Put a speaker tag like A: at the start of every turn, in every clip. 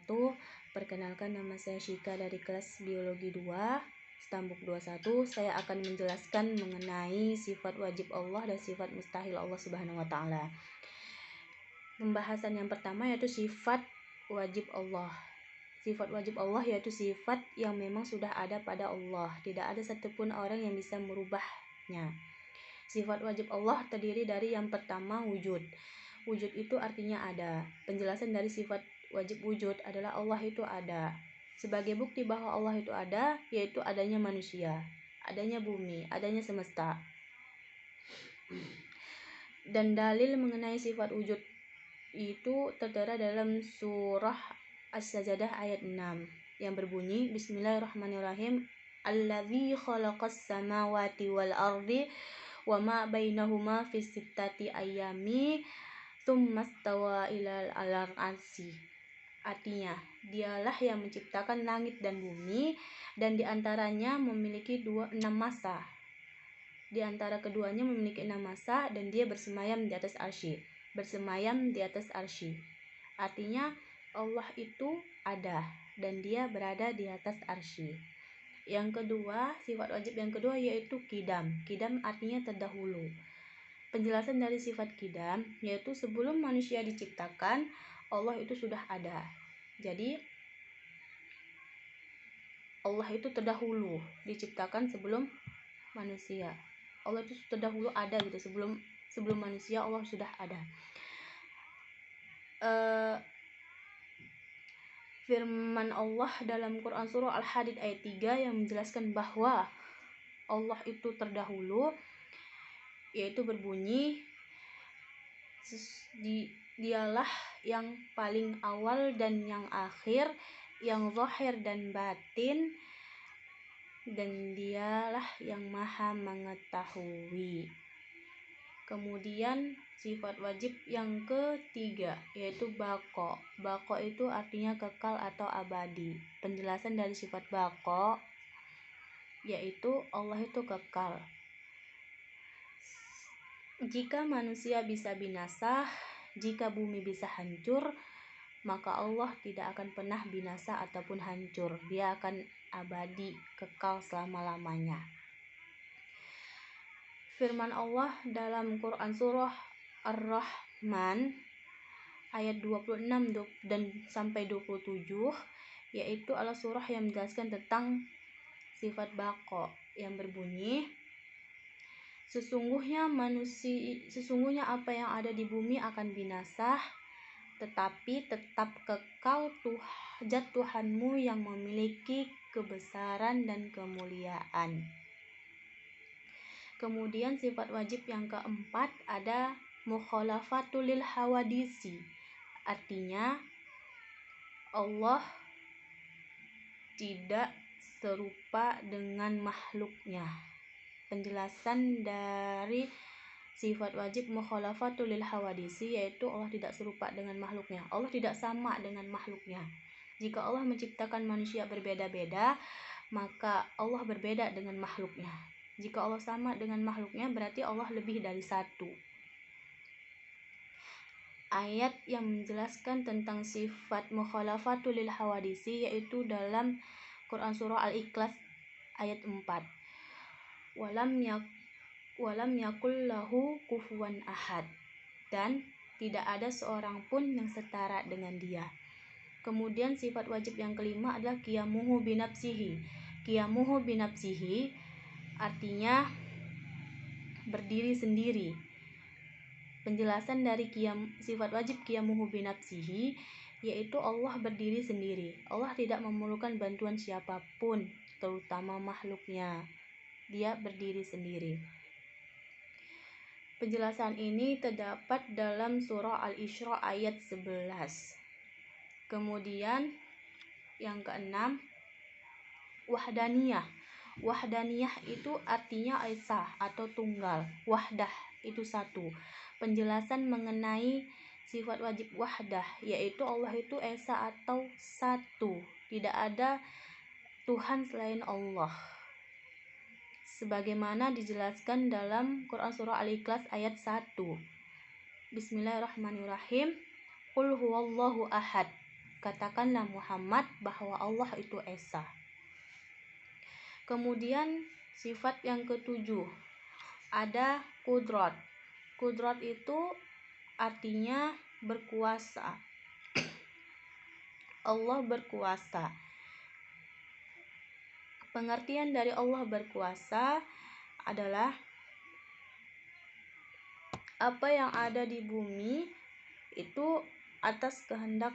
A: wabarakatuh. Perkenalkan, nama saya Shika dari kelas Biologi 2, Stambuk 21. Saya akan menjelaskan mengenai sifat wajib Allah dan sifat mustahil Allah Subhanahu wa taala. Pembahasan yang pertama yaitu sifat wajib Allah. Sifat wajib Allah yaitu sifat yang memang sudah ada pada Allah. Tidak ada satupun orang yang bisa merubahnya. Sifat wajib Allah terdiri dari yang pertama wujud. Wujud itu artinya ada. Penjelasan dari sifat wajib wujud adalah Allah itu ada. Sebagai bukti bahwa Allah itu ada, yaitu adanya manusia, adanya bumi, adanya semesta. Dan dalil mengenai sifat wujud itu tertera dalam surah As-Sajdah ayat 6 yang berbunyi, Bismillahirrahmanirrahim, Allazi khalaqas samawati wal ardi wa ma bainahuma fi sittati ayyami tsumma stawa ilal arsy. Artinya, dialah yang menciptakan langit dan bumi dan diantaranya memiliki 6 masa. Di antara keduanya memiliki 6 masa dan dia bersemayam di atas arsy. Bersemayam di atas arsy. Artinya Allah itu ada dan dia berada di atas arsy. Yang kedua, sifat wajib yang kedua yaitu qidam. Qidam artinya terdahulu. Penjelasan dari sifat qidam yaitu sebelum manusia diciptakan, Allah itu sudah ada. Jadi Allah itu terdahulu diciptakan sebelum manusia. Allah itu terdahulu ada gitu, sebelum manusia Allah sudah ada. Firman Allah dalam Quran surah Al-Hadid ayat 3 yang menjelaskan bahwa Allah itu terdahulu, yaitu berbunyi, dialah yang paling awal dan yang akhir, yang zahir dan batin, dan dialah yang maha mengetahui. Kemudian sifat wajib yang ketiga yaitu baqo. Baqo itu artinya kekal atau abadi. Penjelasan dari sifat baqo yaitu Allah itu kekal. Jika manusia bisa binasa, jika bumi bisa hancur, maka Allah tidak akan pernah binasa ataupun hancur. Dia akan abadi, kekal selama-lamanya. Firman Allah dalam Quran surah Ar-Rahman ayat 26 dan sampai 27 yaitu adalah surah yang menjelaskan tentang sifat baqo yang berbunyi, Sesungguhnya apa yang ada di bumi akan binasa, tetapi tetap kekal zat Tuhanmu yang memiliki kebesaran dan kemuliaan. Kemudian sifat wajib yang keempat ada mukhalafatul lil hawadisi. Artinya Allah tidak serupa dengan makhluknya. Penjelasan dari sifat wajib mukhalafatul lil hawadisi yaitu Allah tidak serupa dengan makhluknya. Allah tidak sama dengan makhluknya. Jika Allah menciptakan manusia berbeda-beda, maka Allah berbeda dengan makhluknya. Jika Allah sama dengan makhluknya, berarti Allah lebih dari satu. Ayat yang menjelaskan tentang sifat mukhalafatul lil hawadisi yaitu dalam Quran surah Al-Ikhlas ayat 4. Walam yakul lahu kufuwan ahad. Dan tidak ada seorang pun yang setara dengan dia. Kemudian sifat wajib yang kelima adalah qiyamuhu binafsihi. Qiyamuhu binafsihi artinya berdiri sendiri. Penjelasan dari sifat wajib qiyamuhu binafsihi yaitu Allah berdiri sendiri. Allah tidak memerlukan bantuan siapapun, terutama makhluknya. Dia berdiri sendiri. Penjelasan ini terdapat dalam surah Al-Isra ayat 11. Kemudian yang keenam, wahdaniyah. Wahdaniyah itu artinya esa atau tunggal. Wahdah itu satu. Penjelasan mengenai sifat wajib wahdah yaitu Allah itu esa atau satu. Tidak ada Tuhan selain Allah. Sebagaimana dijelaskan dalam Quran surah Al-Ikhlas ayat 1. Bismillahirrahmanirrahim. Qul huwallahu ahad. katakanlah Muhammad bahwa Allah itu esa. Kemudian sifat yang ketujuh ada kudrat. Kudrat itu artinya berkuasa. Allah berkuasa. Pengertian dari Allah berkuasa adalah apa yang ada di bumi itu atas kehendak.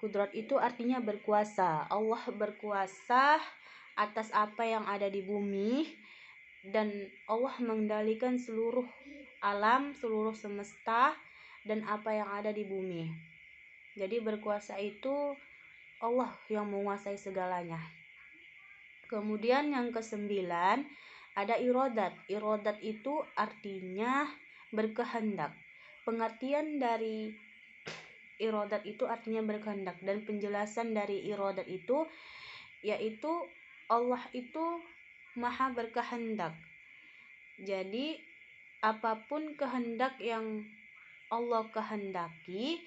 A: Kudrat itu artinya berkuasa. Allah berkuasa atas apa yang ada di bumi, dan Allah mengendalikan seluruh alam, seluruh semesta, dan apa yang ada di bumi. Jadi berkuasa itu Allah yang menguasai segalanya. Kemudian yang kesembilan ada irodat. Irodat itu artinya berkehendak. Pengertian dari irodat itu artinya berkehendak, dan penjelasan dari irodat itu yaitu Allah itu maha berkehendak. Jadi apapun kehendak yang Allah kehendaki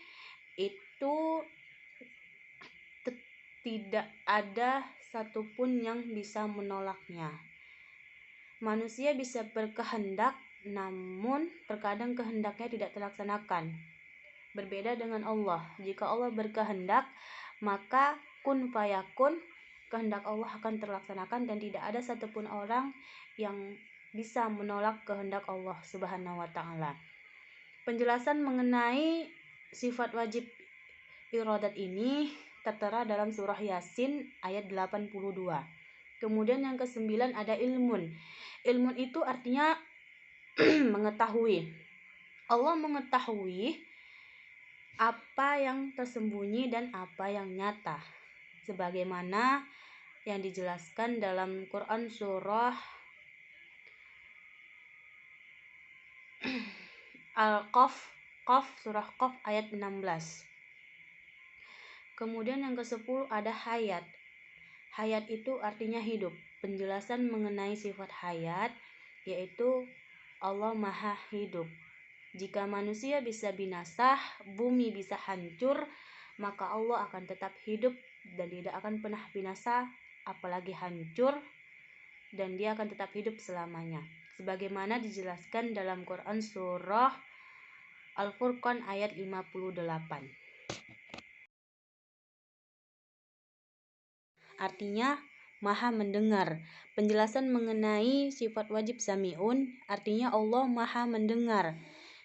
A: itu tidak ada satupun yang bisa menolaknya. Manusia bisa berkehendak, namun terkadang kehendaknya tidak terlaksanakan. Berbeda dengan Allah. Jika Allah berkehendak, maka kun fayakun, kehendak Allah akan terlaksanakan, dan tidak ada satupun orang yang bisa menolak kehendak Allah Subhanahu wa ta'ala. Penjelasan mengenai sifat wajib iradat ini tertera dalam surah Yasin ayat 82. Kemudian yang kesembilan ada ilmun. Ilmun itu artinya mengetahui. Allah mengetahui apa yang tersembunyi dan apa yang nyata, sebagaimana yang dijelaskan dalam Quran surah Al-Qaf, surah Qaf ayat 16. Kemudian yang ke-10 ada hayat. Hayat itu artinya hidup. Penjelasan mengenai sifat hayat yaitu Allah maha hidup. Jika manusia bisa binasa, bumi bisa hancur, maka Allah akan tetap hidup dan tidak akan pernah binasa, apalagi hancur, dan dia akan tetap hidup selamanya. Sebagaimana dijelaskan dalam Quran surah Al-Furqan ayat 58. Artinya maha mendengar. Penjelasan mengenai sifat wajib sami'un artinya Allah maha mendengar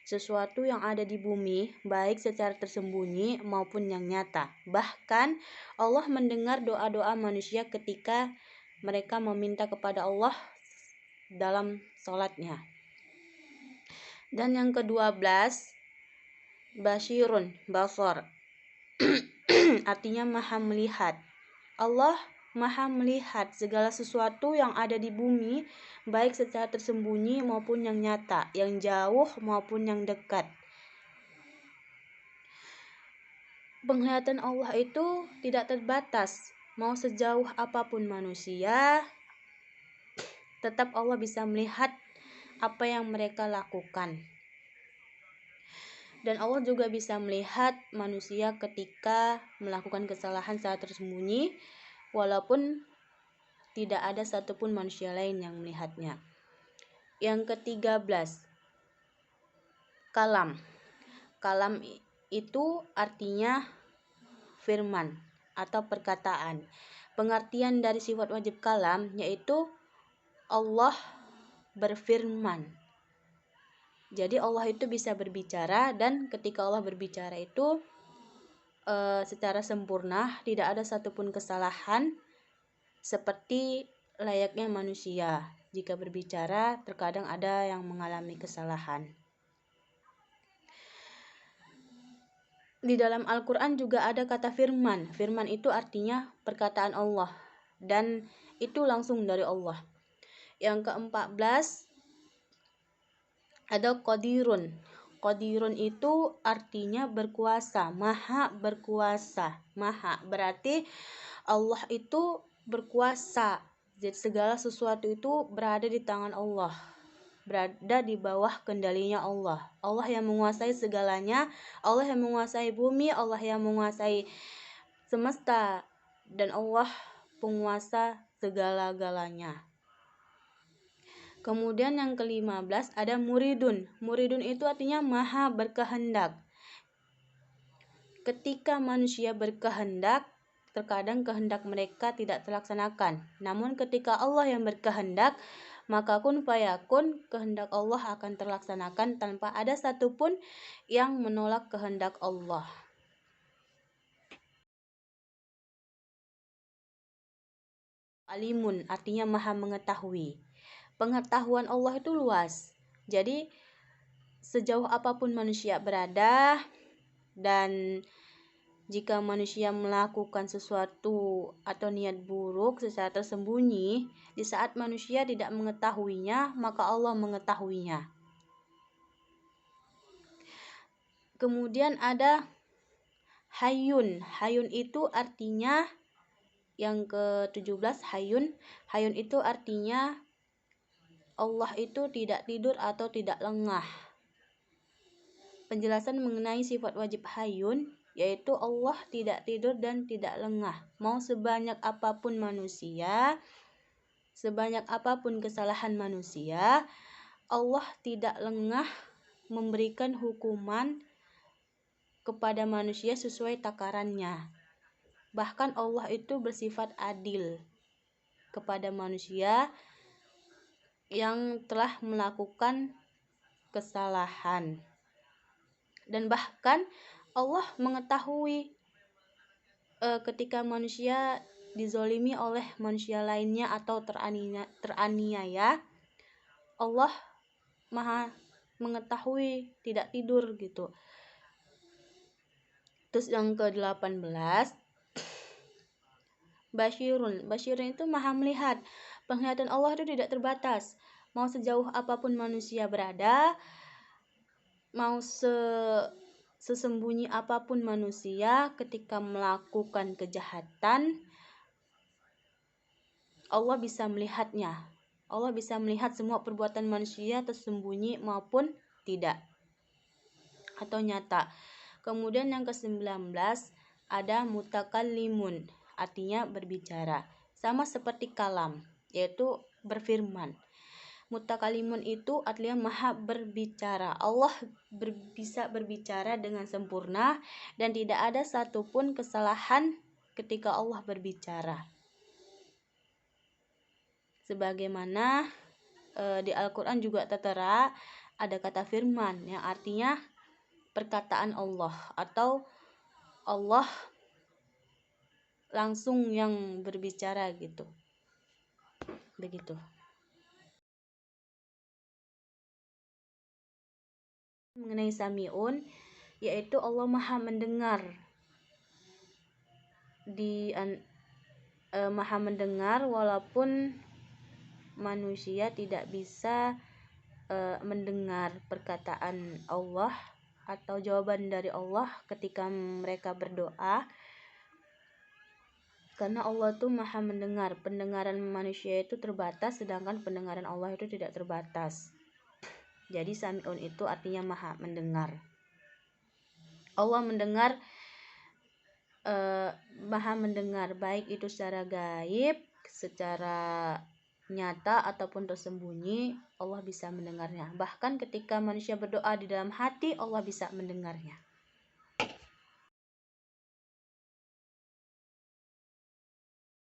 A: sesuatu yang ada di bumi, baik secara tersembunyi maupun yang nyata. Bahkan Allah mendengar doa-doa manusia ketika mereka meminta kepada Allah dalam sholatnya. Dan yang ke-12 basyirun, basar artinya maha melihat. Allah maha melihat segala sesuatu yang ada di bumi, baik secara tersembunyi maupun yang nyata, yang jauh maupun yang dekat. Penglihatan Allah itu tidak terbatas. Mau sejauh apapun manusia, tetap Allah bisa melihat apa yang mereka lakukan. Dan Allah juga bisa melihat manusia ketika melakukan kesalahan secara tersembunyi, walaupun tidak ada satupun manusia lain yang melihatnya. Yang ke-13, kalam. Kalam itu artinya firman atau perkataan. Pengertian dari sifat wajib kalam yaitu Allah berfirman. Jadi Allah itu bisa berbicara, dan ketika Allah berbicara itu secara sempurna, tidak ada satupun kesalahan, seperti layaknya manusia. Jika berbicara, terkadang ada yang mengalami kesalahan. Di dalam Al-Quran juga ada kata firman. Firman itu artinya perkataan Allah, dan itu langsung dari Allah. Yang ke-14 ada qadirun. Qadirun itu artinya berkuasa, maha berkuasa. Maha berarti Allah itu berkuasa. Jadi segala sesuatu itu berada di tangan Allah. berada di bawah kendalinya Allah. Allah yang menguasai segalanya, Allah yang menguasai bumi, Allah yang menguasai semesta, dan Allah penguasa segala-galanya. Kemudian yang ke-15 ada muridun. Muridun itu artinya maha berkehendak. Ketika manusia berkehendak, terkadang kehendak mereka tidak terlaksanakan. Namun ketika Allah yang berkehendak, maka kun fayakun, kehendak Allah akan terlaksanakan tanpa ada satupun yang menolak kehendak Allah. Alimun artinya maha mengetahui. Pengetahuan Allah itu luas. Jadi sejauh apapun manusia berada, dan jika manusia melakukan sesuatu atau niat buruk secara tersembunyi, di saat manusia tidak mengetahuinya, maka Allah mengetahuinya. Kemudian ada Hayyun. Hayyun itu artinya yang ke-17, Hayyun. Hayyun itu artinya Allah itu tidak tidur atau tidak lengah. Penjelasan mengenai sifat wajib Hayyun yaitu Allah tidak tidur dan tidak lengah. Mau sebanyak apapun manusia, sebanyak apapun kesalahan manusia, Allah tidak lengah memberikan hukuman kepada manusia sesuai takarannya. Bahkan Allah itu bersifat adil kepada manusia yang telah melakukan kesalahan. Dan bahkan Allah mengetahui ketika manusia dizolimi oleh manusia lainnya atau teraniaya. Allah maha mengetahui, tidak tidur gitu. Terus yang ke-18, Basyirun. Basyirun itu maha melihat. Penglihatan Allah itu tidak terbatas. Mau sejauh apapun manusia berada, mau sesembunyi apapun manusia, ketika melakukan kejahatan, Allah bisa melihatnya. Allah bisa melihat semua perbuatan manusia tersembunyi maupun tidak, atau nyata. Kemudian yang ke-19 ada mutakallimun, artinya berbicara. Sama seperti kalam, yaitu berfirman. Mutakalimun itu artinya maha berbicara. Allah bisa berbicara dengan sempurna dan tidak ada satupun kesalahan ketika Allah berbicara. Sebagaimana di Al-Quran juga tertera ada kata firman yang artinya perkataan Allah atau Allah langsung yang berbicara gitu. Begitu. Mengenai Sami'un, yaitu Allah maha mendengar. Maha mendengar walaupun manusia tidak bisa mendengar perkataan Allah atau jawaban dari Allah ketika mereka berdoa, karena Allah tuh maha mendengar. Pendengaran manusia itu terbatas, sedangkan pendengaran Allah itu tidak terbatas. Jadi Sami'un itu artinya maha mendengar. Allah mendengar, maha mendengar, baik itu secara gaib, secara nyata ataupun tersembunyi, Allah bisa mendengarnya. Bahkan ketika manusia berdoa di dalam hati, Allah bisa mendengarnya.